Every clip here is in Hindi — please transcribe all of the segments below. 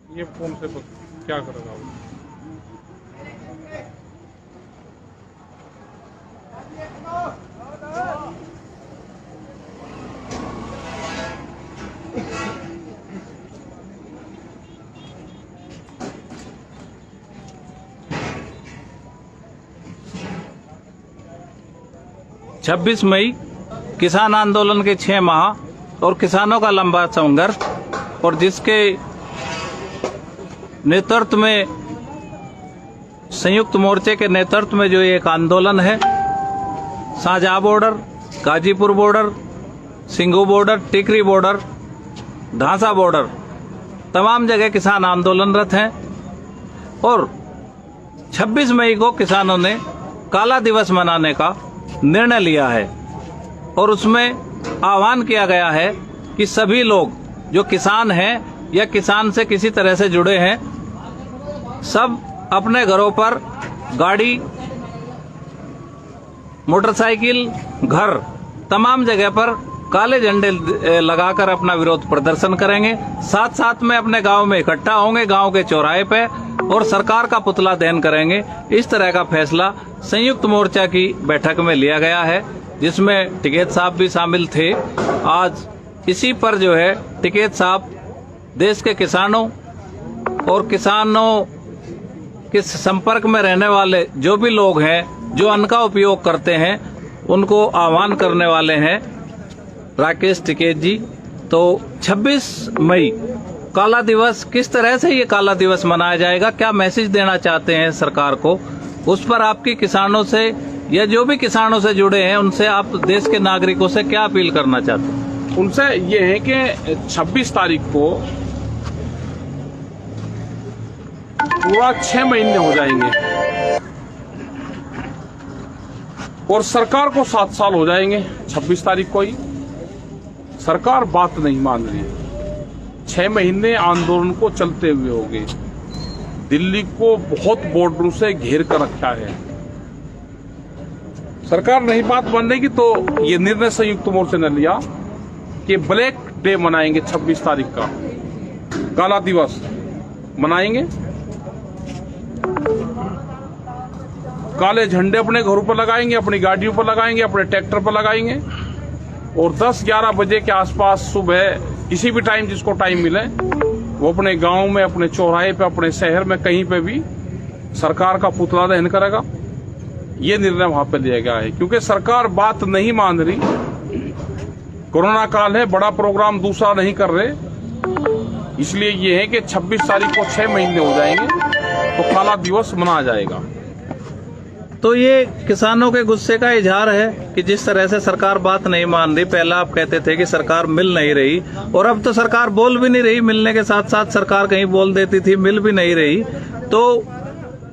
ये कौन से क्या करेगा वो? छब्बीस मई किसान आंदोलन के 6 माह और किसानों का लंबा संघर्ष, और जिसके नेतृत्व में संयुक्त मोर्चे के नेतृत्व में जो एक आंदोलन है, Shahjahan border, Ghazipur border, Singhu border, Tikri border, Dhansa border, तमाम जगह किसान आंदोलनरत हैं। और 26 मई को किसानों ने काला दिवस मनाने का निर्णय लिया है और उसमें आह्वान किया गया है कि सभी लोग जो किसान हैं या किसान से किसी तरह से जुड़े हैं, सब अपने घरों पर गाड़ी, मोटरसाइकिल, घर, तमाम जगह पर काले झंडे लगाकर अपना विरोध प्रदर्शन करेंगे। साथ साथ में अपने गांव में इकट्ठा होंगे, गांव के चौराहे पे, और सरकार का पुतला दहन करेंगे। इस तरह का फैसला संयुक्त मोर्चा की बैठक में लिया गया है, जिसमें टिकैत साहब भी शामिल थे। आज इसी पर जो है टिकैत साहब देश के किसानों और किसानों के संपर्क में रहने वाले जो भी लोग हैं, जो अन्न का उपयोग करते हैं, उनको आह्वान करने वाले हैं राकेश टिकैत जी। तो 26 मई काला दिवस, किस तरह से ये काला दिवस मनाया जाएगा, क्या मैसेज देना चाहते हैं सरकार को, उस पर आपकी किसानों से या जो भी किसानों से जुड़े हैं उनसे, आप देश के नागरिकों से क्या अपील करना चाहते हैं? उनसे ये है कि 26 तारीख को पूरा 6 महीने हो जाएंगे और सरकार को 7 साल हो जाएंगे। 26 तारीख को ही सरकार बात नहीं मान रही है। 6 महीने आंदोलन को चलते हुए हो गए। दिल्ली को बहुत बॉर्डरों से घेर कर रखा है। सरकार नहीं बात मानेगी तो ये निर्णय संयुक्त मोर्चे ने लिया कि ब्लैक डे मनाएंगे। 26 तारीख का काला दिवस मनाएंगे। काले झंडे अपने घरों पर लगाएंगे, अपनी गाड़ियों पर लगाएंगे, अपने ट्रैक्टर पर लगाएंगे, और 10-11 बजे के आसपास सुबह किसी भी टाइम जिसको टाइम मिले वो अपने गांव में, अपने चौराहे पे, अपने शहर में कहीं पे भी सरकार का पुतला दहन करेगा। ये निर्णय वहां पे लिया गया है क्योंकि सरकार बात नहीं मान रही। कोरोना काल है, बड़ा प्रोग्राम दूसरा नहीं कर रहे, इसलिए ये है कि 26 तारीख को 6 महीने हो जाएंगे तो काला दिवस मनाया जाएगा। तो ये किसानों के गुस्से का इजहार है कि जिस तरह से सरकार बात नहीं मान रही। पहला आप कहते थे कि सरकार मिल नहीं रही, और अब तो सरकार बोल भी नहीं रही। मिलने के साथ साथ सरकार कहीं बोल देती थी, मिल भी नहीं रही। तो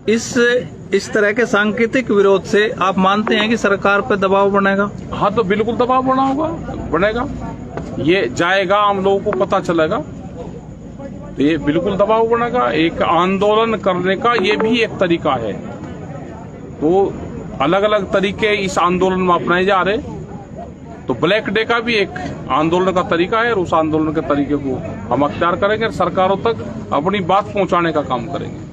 इस तरह के सांकेतिक विरोध से आप मानते हैं कि सरकार पर दबाव बनेगा? हाँ, तो बिल्कुल दबाव बनेगा। ये जाएगा, आम लोगों को पता चलेगा, तो ये बिल्कुल दबाव बनेगा। एक आंदोलन करने का ये भी एक तरीका है। तो अलग अलग तरीके इस आंदोलन में अपनाए जा रहे। तो ब्लैक डे का भी एक आंदोलन का तरीका है और उस आंदोलन के तरीके को हम अख्तियार करेंगे, सरकारों तक अपनी बात पहुंचाने का काम करेंगे।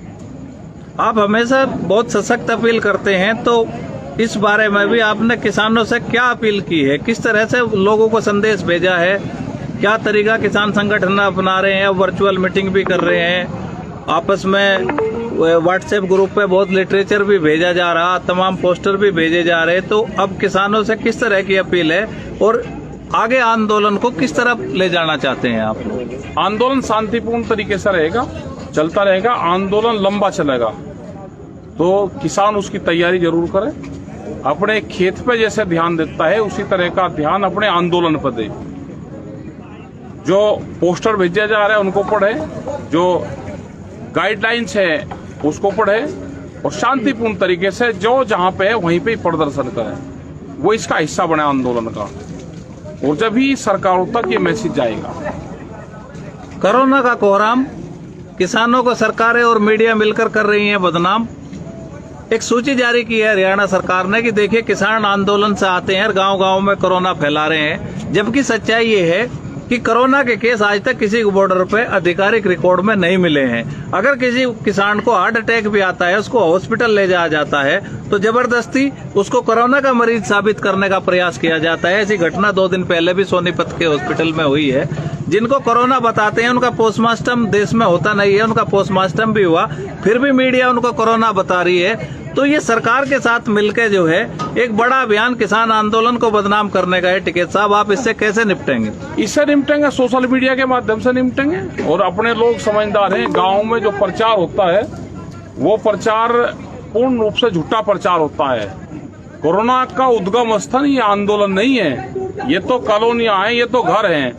आप हमेशा बहुत सशक्त अपील करते हैं, तो इस बारे में भी आपने किसानों से क्या अपील की है? किस तरह से लोगों को संदेश भेजा है? क्या तरीका किसान संगठन अपना रहे हैं? वर्चुअल मीटिंग भी कर रहे हैं, आपस में व्हाट्सएप ग्रुप पे बहुत लिटरेचर भी भेजा जा रहा, तमाम पोस्टर भी भेजे जा रहे। तो अब किसानों से किस तरह की अपील है और आगे आंदोलन को किस तरफ ले जाना चाहते हैं आप लोग? आंदोलन शांतिपूर्ण तरीके से रहेगा, चलता रहेगा। आंदोलन लंबा चलेगा तो किसान उसकी तैयारी जरूर करे। अपने खेत पे जैसे ध्यान देता है उसी तरह का ध्यान अपने आंदोलन पर दे। जो पोस्टर भेजे जा रहे हैं उनको पढ़े, जो गाइडलाइंस है उसको पढ़े, और शांतिपूर्ण तरीके से जो जहां पे है वहीं पे प्रदर्शन करें। वो इसका हिस्सा बने आंदोलन का, और जब ही सरकारों तक ये मैसेज जाएगा। कोरोना का कोहराम, किसानों को सरकारें और मीडिया मिलकर कर रही हैं बदनाम। एक सूची जारी की है हरियाणा सरकार ने कि देखिए, किसान आंदोलन से आते हैं और गांव-गांव में कोरोना फैला रहे हैं, जबकि सच्चाई ये है कि कोरोना के केस आज तक किसी बॉर्डर पे आधिकारिक रिकॉर्ड में नहीं मिले हैं। अगर किसी किसान को हार्ट अटैक भी आता है, उसको हॉस्पिटल ले जाया जाता है तो जबरदस्ती उसको कोरोना का मरीज साबित करने का प्रयास किया जाता है। ऐसी घटना 2 दिन पहले भी सोनीपत के हॉस्पिटल में हुई है। जिनको कोरोना बताते हैं उनका पोस्टमार्टम देश में होता नहीं है, उनका पोस्टमार्टम भी हुआ, फिर भी मीडिया उनको कोरोना बता रही है। तो ये सरकार के साथ मिलकर जो है एक बड़ा अभियान किसान आंदोलन को बदनाम करने का है। टिकैत साहब, आप इससे कैसे निपटेंगे? इससे निपटेंगे सोशल मीडिया के माध्यम से निपटेंगे। और अपने लोग समझदार हैं, गाँव में जो प्रचार होता है वो प्रचार पूर्ण रूप से झूठा प्रचार होता है। कोरोना का उद्गम स्थल ये आंदोलन नहीं है, ये तो कॉलोनियां हैं, ये तो घर हैं।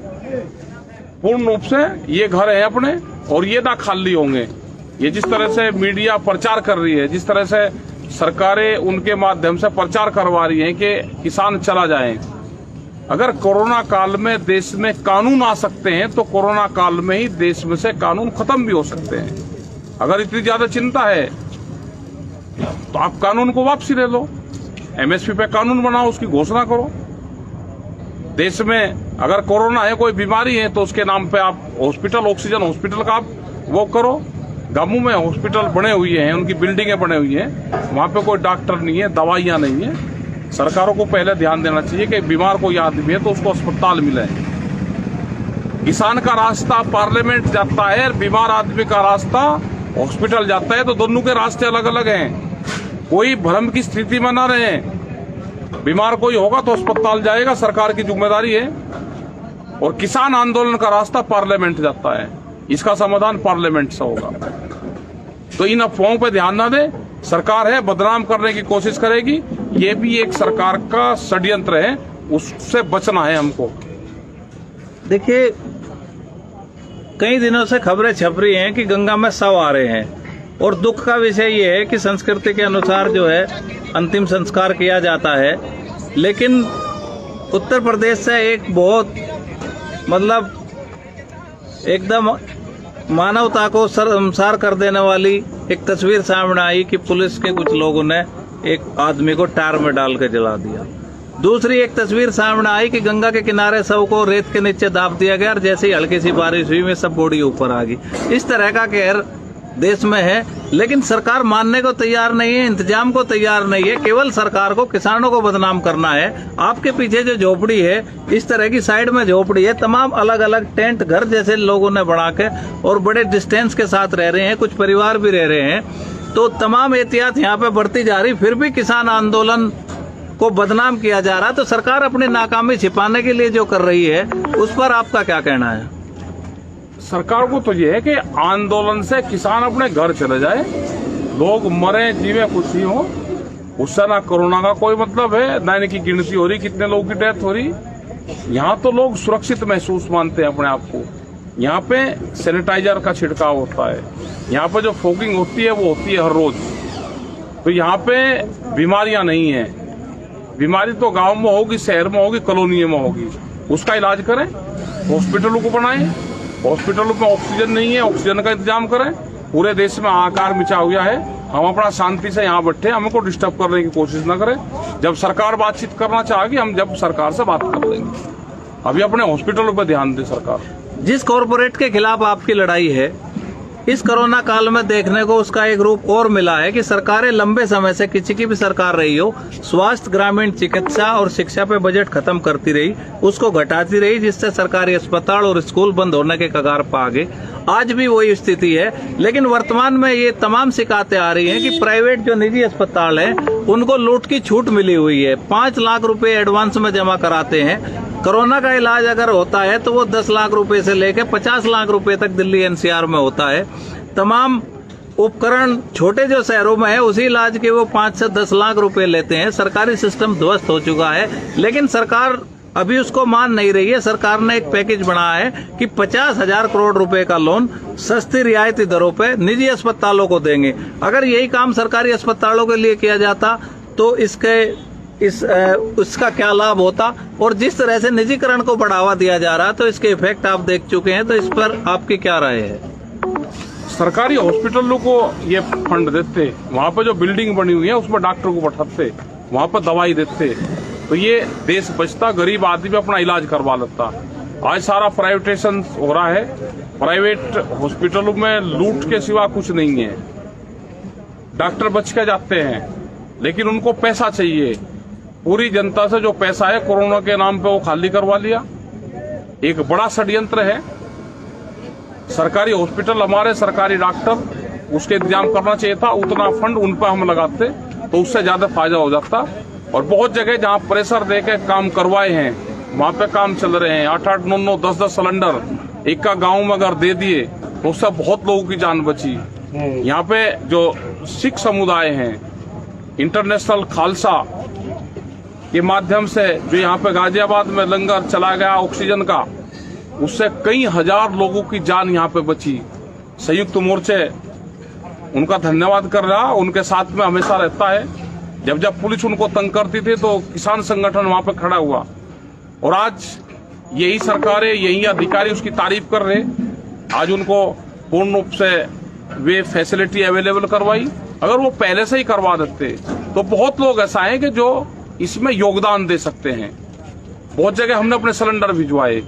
पूर्ण रूप से ये घर हैं अपने, और ये ना खाली होंगे। ये जिस तरह से मीडिया प्रचार कर रही है, जिस तरह से सरकारें उनके माध्यम से प्रचार करवा रही हैं कि किसान चला जाए। अगर कोरोना काल में देश में कानून आ सकते हैं तो कोरोना काल में ही देश में से कानून खत्म भी हो सकते हैं। अगर इतनी ज्यादा चिंता है तो आप कानून को वापसी ले लो, एमएसपी पे कानून बनाओ, उसकी घोषणा करो। देश में अगर कोरोना है, कोई बीमारी है, तो उसके नाम पे आप हॉस्पिटल, ऑक्सीजन हॉस्पिटल का आप वो करो। गांवों में हॉस्पिटल बने हुए हैं, उनकी बिल्डिंगें बने हुई हैं, वहां पे कोई डॉक्टर नहीं है, दवाइयां नहीं है। सरकारों को पहले ध्यान देना चाहिए कि बीमार कोई आदमी है तो उसको अस्पताल मिले। किसान का रास्ता पार्लियामेंट जाता है, बीमार आदमी का रास्ता हॉस्पिटल जाता है, तो दोनों के रास्ते अलग अलग हैं। कोई भ्रम की स्थिति में न रहे। बीमार कोई होगा तो अस्पताल जाएगा, सरकार की जिम्मेदारी है। और किसान आंदोलन का रास्ता पार्लियामेंट जाता है, इसका समाधान पार्लियामेंट से होगा। तो इन अफवाहों पर ध्यान न दे। सरकार है, बदनाम करने की कोशिश करेगी, ये भी एक सरकार का षड्यंत्र है, उससे बचना है हमको। देखिए, कई दिनों से खबरें छप रही हैं कि गंगा में शव आ रहे हैं, और दुख का विषय ये है कि संस्कृति के अनुसार जो है अंतिम संस्कार किया जाता है, लेकिन उत्तर प्रदेश से एक बहुत मतलब एकदम मानवता को शर्मसार कर देने वाली एक तस्वीर सामने आई कि पुलिस के कुछ लोगों ने एक आदमी को टायर में डाल के जला दिया। दूसरी एक तस्वीर सामने आई कि गंगा के किनारे शव को रेत के नीचे दाब दिया गया, और जैसे ही हल्की सी बारिश हुई में सब बॉडी ऊपर आ गई। इस तरह का कहर देश में है, लेकिन सरकार मानने को तैयार नहीं है, इंतजाम को तैयार नहीं है। केवल सरकार को किसानों को बदनाम करना है। आपके पीछे जो झोपड़ी है, इस तरह की साइड में झोपड़ी है, तमाम अलग अलग टेंट घर जैसे लोगों ने बना के और बड़े डिस्टेंस के साथ रह रहे हैं, कुछ परिवार भी रह रहे हैं। तो तमाम एहतियात यहाँ पे बढ़ती जा रही, फिर भी किसान आंदोलन को बदनाम किया जा रहा है। तो सरकार अपनी नाकामी छिपाने के लिए जो कर रही है, उस पर आपका क्या कहना है? सरकार को तो ये है कि आंदोलन से किसान अपने घर चले जाए, लोग मरे जीवे कुछ ही हो, उससे ना कोरोना का कोई मतलब है, ना इनकी गिनती हो रही कितने लोगों की डेथ हो रही। यहाँ तो लोग सुरक्षित महसूस मानते हैं अपने आप को। यहाँ पे सैनिटाइजर का छिड़काव होता है, यहाँ पे जो फॉगिंग होती है वो होती है हर रोज। तो यहाँ पे बीमारियां नहीं है। बीमारी तो गांव में होगी, शहर में होगी, कॉलोनी में होगी, उसका इलाज करें, हॉस्पिटलों को बनाएं। हॉस्पिटलों में ऑक्सीजन नहीं है, ऑक्सीजन का इंतजाम करें। पूरे देश में हाहाकार मचा हुआ है, हम अपना शांति से यहाँ बैठे, हमको डिस्टर्ब करने की कोशिश न करें। जब सरकार बातचीत करना चाहेगी, हम जब सरकार से बात कर लेंगे। अभी अपने हॉस्पिटलों पर ध्यान दे सरकार। जिस कॉरपोरेट के खिलाफ आपकी लड़ाई है, इस कोरोना काल में देखने को उसका एक रूप और मिला है कि सरकारें लंबे समय से, किसी की भी सरकार रही हो, स्वास्थ्य, ग्रामीण चिकित्सा और शिक्षा पे बजट खत्म करती रही, उसको घटाती रही, जिससे सरकारी अस्पताल और स्कूल बंद होने के कगार पर आ गए। आज भी वही स्थिति है, लेकिन वर्तमान में ये तमाम शिकायतें आ रही हैं कि प्राइवेट जो निजी अस्पताल हैं, उनको लूट की छूट मिली हुई है। 5 लाख रुपए एडवांस में जमा कराते हैं। कोरोना का इलाज अगर होता है तो वो 10 लाख रुपए से लेकर 50 लाख रुपए तक दिल्ली एनसीआर में होता है। तमाम उपकरण छोटे जो शहरों में है, उसी इलाज के वो 5 से 10 लाख रुपए लेते हैं। सरकारी सिस्टम ध्वस्त हो चुका है, लेकिन सरकार अभी उसको मान नहीं रही है। सरकार ने एक पैकेज बनाया है कि 50,000 करोड़ रुपए का लोन सस्ती रियायती दरों पे निजी अस्पतालों को देंगे। अगर यही काम सरकारी अस्पतालों के लिए किया जाता तो इसका क्या लाभ होता, और जिस तरह से निजीकरण को बढ़ावा दिया जा रहा है तो इसके इफेक्ट आप देख चुके हैं। तो इस पर आपकी क्या राय है? सरकारी हॉस्पिटलों को ये फंड देते, वहाँ पे जो बिल्डिंग बनी हुई है उसमें डॉक्टर को बैठाते, वहाँ पर दवाई देते, तो ये देश बचता, गरीब आदमी अपना इलाज करवा लेता। आज सारा प्राइवेटाइजेशन हो रहा है। प्राइवेट हॉस्पिटलों में लूट के सिवा कुछ नहीं है। डॉक्टर बच के जाते हैं, लेकिन उनको पैसा चाहिए। पूरी जनता से जो पैसा है कोरोना के नाम पे वो खाली करवा लिया। एक बड़ा षड्यंत्र है। सरकारी हॉस्पिटल, हमारे सरकारी डॉक्टर, उसके इंतजाम करना चाहिए था। उतना फंड उन पर हम लगाते तो उससे ज्यादा फायदा हो जाता। और बहुत जगह जहां प्रेशर देके काम करवाए हैं, वहां पे काम चल रहे हैं। 8-8, 9-9, 10-10 सिलेंडर एक का गांव में अगर दे दिए तो उससे बहुत लोगों की जान बची। यहाँ पे जो सिख समुदाय हैं, इंटरनेशनल खालसा के माध्यम से जो यहाँ पे गाजियाबाद में लंगर चला गया ऑक्सीजन का, उससे कई हजार लोगों की जान यहाँ पे बची। संयुक्त मोर्चे उनका धन्यवाद कर रहा, उनके साथ में हमेशा रहता है। जब पुलिस उनको तंग करती थी तो किसान संगठन वहां पे खड़ा हुआ। और आज यही सरकारें, यही अधिकारी उसकी तारीफ कर रहे। आज उनको पूर्ण रूप से वे फैसिलिटी अवेलेबल करवाई। अगर वो पहले से ही करवा देते तो बहुत लोग ऐसा है कि जो इसमें योगदान दे सकते हैं। बहुत जगह हमने अपने सिलेंडर भिजवाए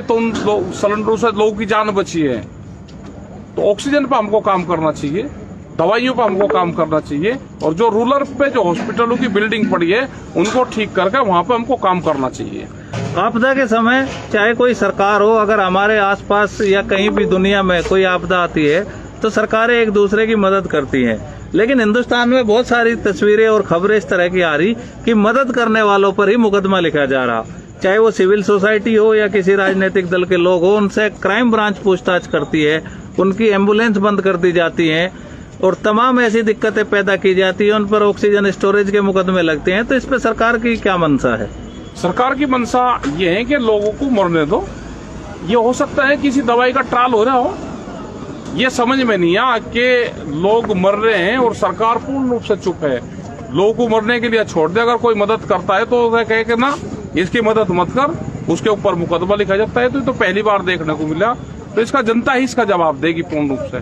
तो उन सिलेंडरों से लोगों की जान बची है। तो ऑक्सीजन पर हमको काम करना चाहिए, दवाइयों पर हमको काम करना चाहिए। और जो रूरल पे जो हॉस्पिटलों की बिल्डिंग पड़ी है उनको ठीक करके वहां पे हमको काम करना चाहिए। आपदा के समय चाहे कोई सरकार हो, अगर हमारे आसपास या कहीं भी दुनिया में कोई आपदा आती है तो सरकारें एक दूसरे की मदद करती हैं। लेकिन हिंदुस्तान में बहुत सारी तस्वीरें और खबरें इस तरह की आ रही कि मदद करने वालों पर ही मुकदमा लिखा जा रहा, चाहे वो सिविल सोसाइटी हो या किसी राजनीतिक दल के लोग हो। उनसे क्राइम ब्रांच पूछताछ करती है, उनकी एम्बुलेंस बंद कर दी जाती है और तमाम ऐसी दिक्कतें पैदा की जाती है। उन पर ऑक्सीजन स्टोरेज के मुकदमे लगते हैं। तो इस पर सरकार की क्या मंशा है? सरकार की मंशा ये है कि लोगों को मरने दो। ये हो सकता है किसी दवाई का ट्रायल हो रहा हो, ये समझ में नहीं आ कि लोग मर रहे हैं और सरकार पूर्ण रूप से चुप है। लोगों को मरने के लिए छोड़ दे। अगर कोई मदद करता है तो उसे कहे कि ना इसकी मदद मत कर, उसके ऊपर मुकदमा लिखा जाता है। तो पहली बार देखने को मिला। तो इसका जनता ही इसका जवाब देगी पूर्ण रूप से।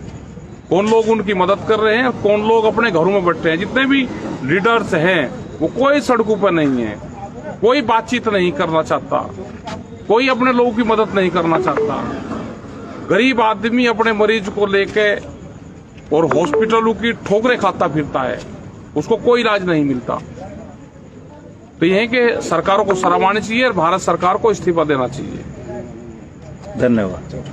कौन लोग उनकी मदद कर रहे हैं, कौन लोग अपने घरों में बैठे हैं। जितने भी लीडर्स हैं वो कोई सड़कों पर नहीं है, कोई बातचीत नहीं करना चाहता, कोई अपने लोगों की मदद नहीं करना चाहता। गरीब आदमी अपने मरीज को लेके और हॉस्पिटलों की ठोकरें खाता फिरता है, उसको कोई इलाज नहीं मिलता। तो यह है कि सरकारों को शर्म आनी चाहिए और भारत सरकार को इस्तीफा देना चाहिए। धन्यवाद।